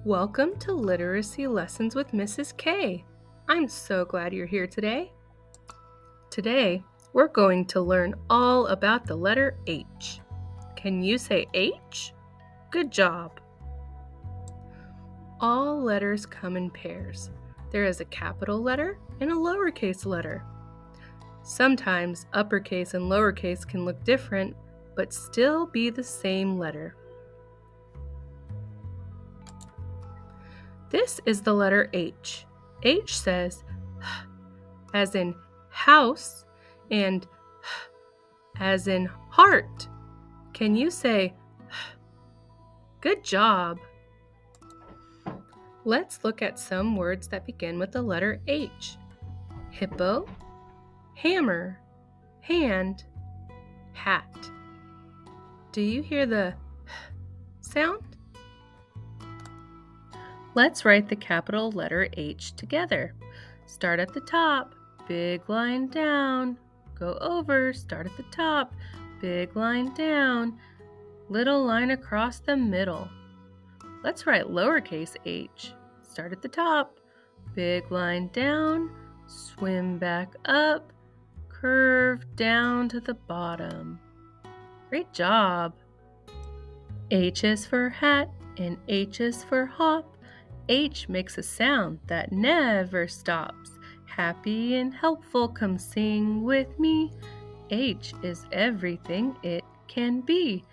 Welcome to Literacy Lessons with Mrs. K. I'm so glad you're here today. Today, we're going to learn all about the letter H. Can you say H? Good job. All letters come in pairs. There is a capital letter and a lowercase letter. Sometimes uppercase and lowercase can look different, but still be the same letter. This is the letter H. H says as in house and as in heart. Can you say good job? Let's look at some words that begin with the letter H. Hippo, hammer, hand, hat. Do you hear the sound? Let's write the capital letter H together. Start at the top, big line down, go over, start at the top, big line down, little line across the middle. Let's write lowercase h. Start at the top, big line down, swim back up, curve down to the bottom. Great job! H is for hat and H is for hop. H makes a sound that never stops. Happy and helpful, come sing with me. H is everything it can be.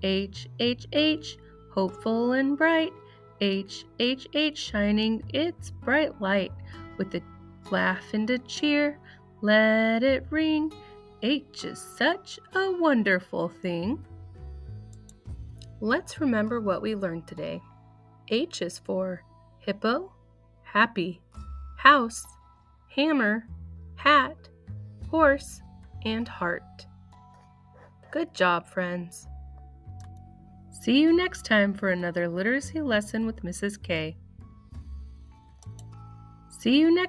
H, H, H, hopeful and bright. H, H, H, shining its bright light. With a laugh and a cheer, let it ring. H is such a wonderful thing. Let's remember what we learned today. H is for hippo, happy, house, hammer, hat, horse, and heart. Good job, friends. See you next time for another literacy lesson with Mrs. K. See you next